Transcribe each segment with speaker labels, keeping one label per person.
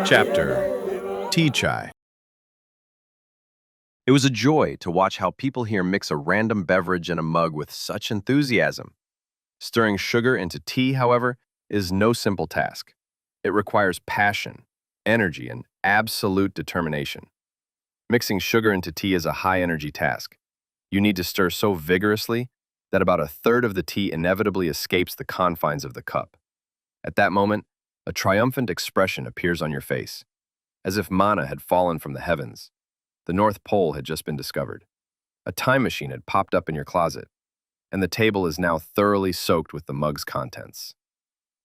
Speaker 1: Chapter Tea Chai. It was a joy to watch how people here mix a random beverage in a mug with such enthusiasm. Stirring sugar into tea, however, is no simple task. It requires passion, energy, and absolute determination. Mixing sugar into tea is a high-energy task. You need to stir so vigorously that about a third of the tea inevitably escapes the confines of the cup. At that moment, a triumphant expression appears on your face, as if manna had fallen from the heavens. The North Pole had just been discovered. A time machine had popped up in your closet, and the table is now thoroughly soaked with the mug's contents.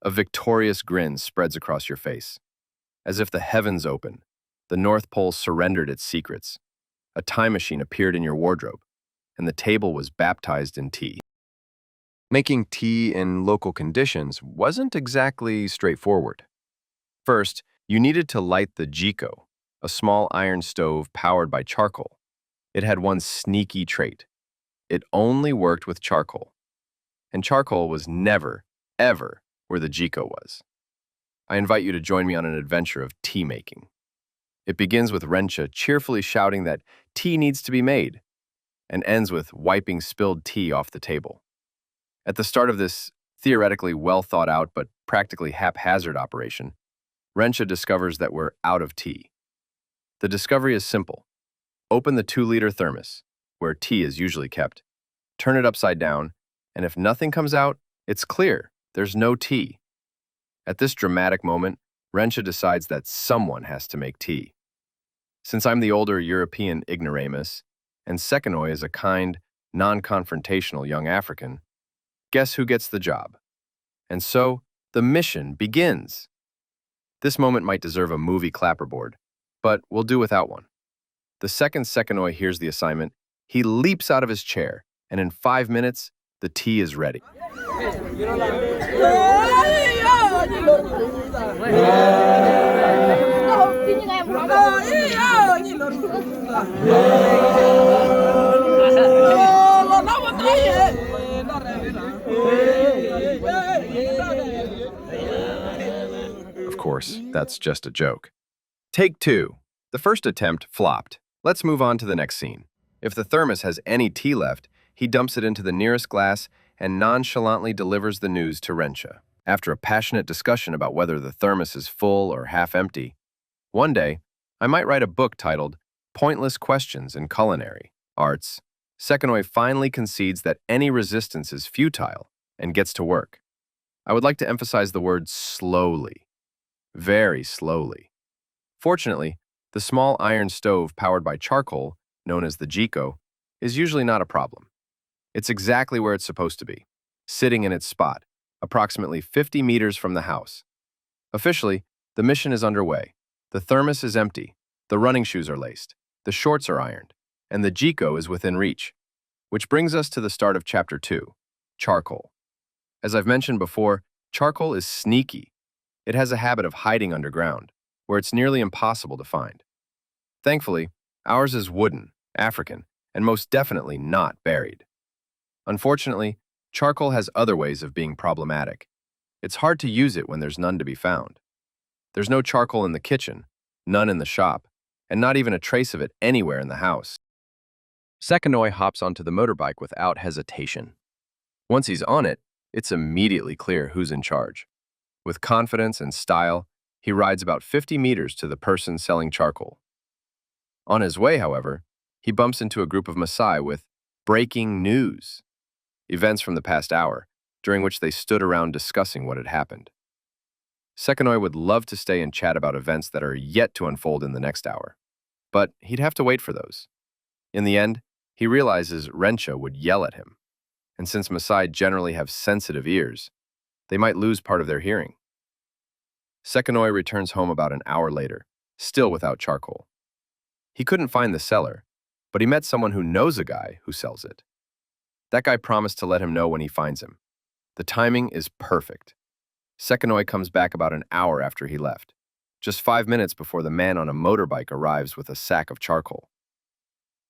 Speaker 1: A victorious grin spreads across your face. As if the heavens opened, the North Pole surrendered its secrets. A time machine appeared in your wardrobe, and the table was baptized in tea. Making tea in local conditions wasn't exactly straightforward. First, you needed to light the jiko, a small iron stove powered by charcoal. It had one sneaky trait. It only worked with charcoal. And charcoal was never, ever where the jiko was. I invite you to join me on an adventure of tea making. It begins with Rencha cheerfully shouting that tea needs to be made, and ends with wiping spilled tea off the table. At the start of this theoretically well-thought-out but practically haphazard operation, Rencha discovers that we're out of tea. The discovery is simple. Open the 2-liter thermos, where tea is usually kept, turn it upside down, and if nothing comes out, it's clear. There's no tea. At this dramatic moment, Rencha decides that someone has to make tea. Since I'm the older European ignoramus, and Sekinoy is a kind, non-confrontational young African, guess who gets the job? And so, the mission begins. This moment might deserve a movie clapperboard, but we'll do without one. The second Sekinoy hears the assignment, he leaps out of his chair, and in 5 minutes, the tea is ready. Of course, that's just a joke. Take 2. The first attempt flopped. Let's move on to the next scene. If the thermos has any tea left, he dumps it into the nearest glass and nonchalantly delivers the news to Rencha. After a passionate discussion about whether the thermos is full or half empty, one day, I might write a book titled Pointless Questions in Culinary Arts. Sekinoy finally concedes that any resistance is futile and gets to work. I would like to emphasize the word slowly. Very slowly. Fortunately, the small iron stove powered by charcoal, known as the jiko, is usually not a problem. It's exactly where it's supposed to be, sitting in its spot, approximately 50 meters from the house. Officially, the mission is underway. The thermos is empty, the running shoes are laced, the shorts are ironed, and the jiko is within reach. Which brings us to the start of Chapter 2, charcoal. As I've mentioned before, charcoal is sneaky. It has a habit of hiding underground, where it's nearly impossible to find. Thankfully, ours is wooden, African, and most definitely not buried. Unfortunately, charcoal has other ways of being problematic. It's hard to use it when there's none to be found. There's no charcoal in the kitchen, none in the shop, and not even a trace of it anywhere in the house. Sekinoy hops onto the motorbike without hesitation. Once he's on it, it's immediately clear who's in charge. With confidence and style, he rides about 50 meters to the person selling charcoal. On his way, however, he bumps into a group of Maasai with breaking news, events from the past hour, during which they stood around discussing what had happened. Sekinoy would love to stay and chat about events that are yet to unfold in the next hour, but he'd have to wait for those. In the end, he realizes Rencha would yell at him, and since Maasai generally have sensitive ears, they might lose part of their hearing. Sekinoy returns home about an hour later, still without charcoal. He couldn't find the seller, but he met someone who knows a guy who sells it. That guy promised to let him know when he finds him. The timing is perfect. Sekanoi comes back about an hour after he left, just 5 minutes before the man on a motorbike arrives with a sack of charcoal.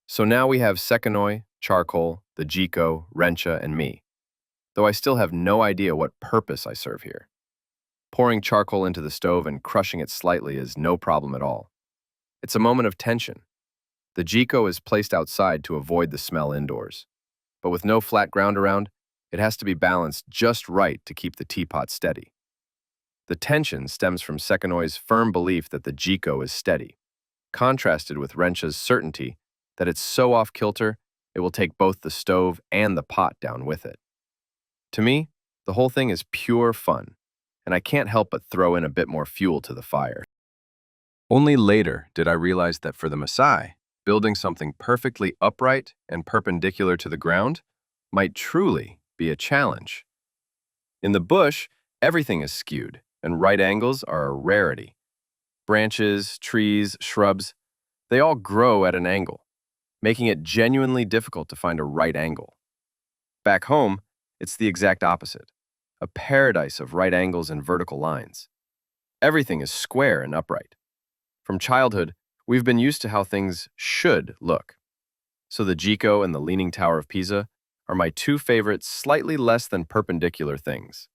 Speaker 1: So now we have Sekanoi, charcoal, the Jiko, Rencha, and me, though I still have no idea what purpose I serve here. Pouring charcoal into the stove and crushing it slightly is no problem at all. It's a moment of tension. The Jiko is placed outside to avoid the smell indoors. But with no flat ground around, it has to be balanced just right to keep the teapot steady. The tension stems from Sekanoi's firm belief that the Jiko is steady, contrasted with Rencha's certainty that it's so off-kilter it will take both the stove and the pot down with it. To me, the whole thing is pure fun, and I can't help but throw in a bit more fuel to the fire. Only later did I realize that for the Maasai, building something perfectly upright and perpendicular to the ground might truly be a challenge. In the bush, everything is skewed, and right angles are a rarity. Branches, trees, shrubs, they all grow at an angle, making it genuinely difficult to find a right angle. Back home, it's the exact opposite, a paradise of right angles and vertical lines. Everything is square and upright. From childhood, we've been used to how things should look. So the Jiko and the Leaning Tower of Pisa are my two favorite, slightly less than perpendicular things.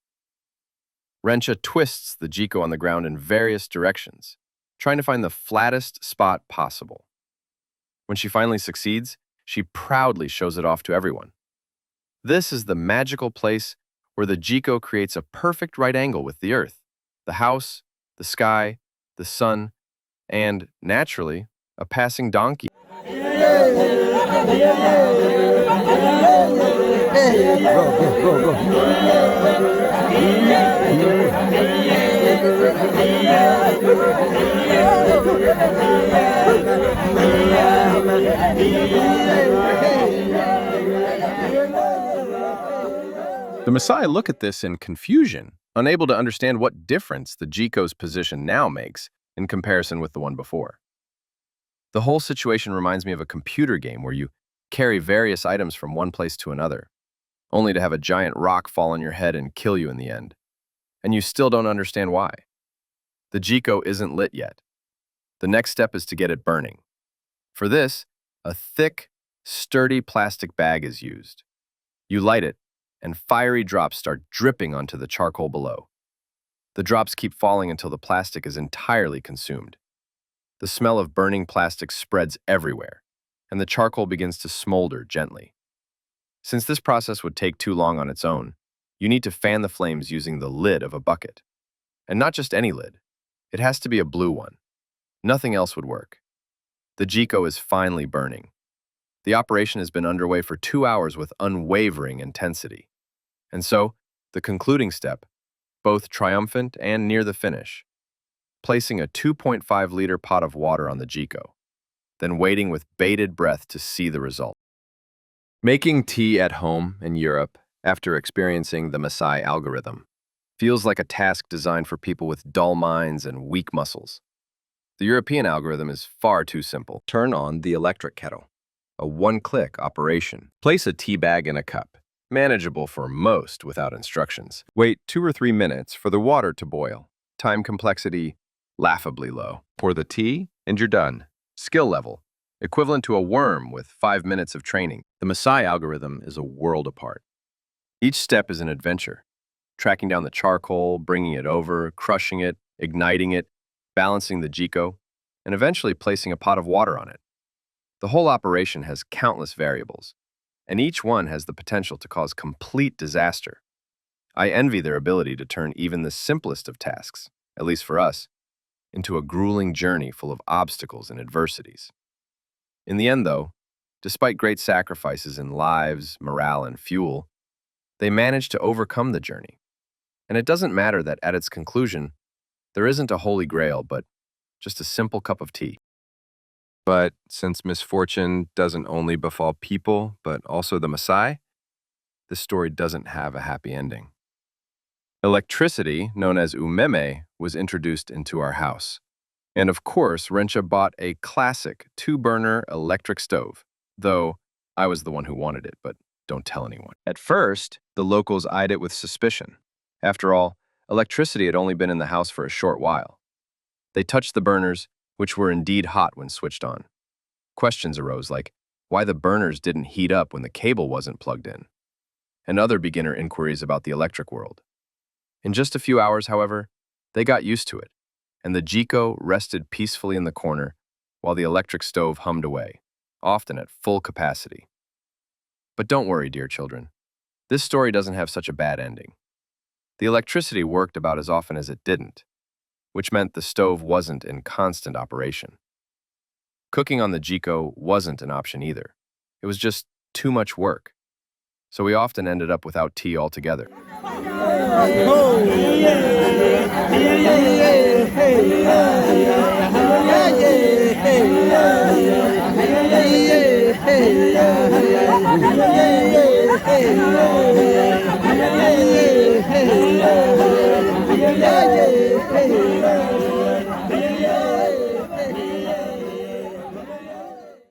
Speaker 1: Rencha twists the Jiko on the ground in various directions, trying to find the flattest spot possible. When she finally succeeds, she proudly shows it off to everyone. This is the magical place where the Jiko creates a perfect right angle with the earth, the house, the sky, the sun, and, naturally, a passing donkey. The Maasai look at this in confusion, unable to understand what difference the Jiko's position now makes in comparison with the one before. The whole situation reminds me of a computer game where you carry various items from one place to another, only to have a giant rock fall on your head and kill you in the end. And you still don't understand why. The Jiko isn't lit yet. The next step is to get it burning. For this, a thick, sturdy plastic bag is used. You light it, and fiery drops start dripping onto the charcoal below. The drops keep falling until the plastic is entirely consumed. The smell of burning plastic spreads everywhere, and the charcoal begins to smolder gently. Since this process would take too long on its own, you need to fan the flames using the lid of a bucket. And not just any lid. It has to be a blue one. Nothing else would work. The Jiko is finally burning. The operation has been underway for 2 hours with unwavering intensity. And so, the concluding step, both triumphant and near the finish, placing a 2.5-liter pot of water on the Jiko, then waiting with bated breath to see the result. Making tea at home in Europe after experiencing the Maasai algorithm feels like a task designed for people with dull minds and weak muscles. The European algorithm is far too simple. Turn on the electric kettle, a one-click operation. Place a tea bag in a cup, manageable for most without instructions. Wait 2 or 3 minutes for the water to boil. Time complexity, laughably low. Pour the tea, and you're done. Skill level, equivalent to a worm with 5 minutes of training. The Maasai algorithm is a world apart. Each step is an adventure. Tracking down the charcoal, bringing it over, crushing it, igniting it, balancing the Jiko, and eventually placing a pot of water on it. The whole operation has countless variables, and each one has the potential to cause complete disaster. I envy their ability to turn even the simplest of tasks, at least for us, into a grueling journey full of obstacles and adversities. In the end, though, despite great sacrifices in lives, morale, and fuel, they manage to overcome the journey. And it doesn't matter that at its conclusion, there isn't a holy grail, but just a simple cup of tea. But since misfortune doesn't only befall people, but also the Maasai, this story doesn't have a happy ending. Electricity, known as umeme, was introduced into our house. And of course, Rencha bought a classic 2-burner electric stove, though I was the one who wanted it, but don't tell anyone. At first, the locals eyed it with suspicion. After all, electricity had only been in the house for a short while. They touched the burners, which were indeed hot when switched on. Questions arose like why the burners didn't heat up when the cable wasn't plugged in, and other beginner inquiries about the electric world. In just a few hours, however, they got used to it, and the Jiko rested peacefully in the corner while the electric stove hummed away, often at full capacity. But don't worry, dear children. This story doesn't have such a bad ending. The electricity worked about as often as it didn't, which meant the stove wasn't in constant operation. Cooking on the Jiko wasn't an option either. It was just too much work, so we often ended up without tea altogether.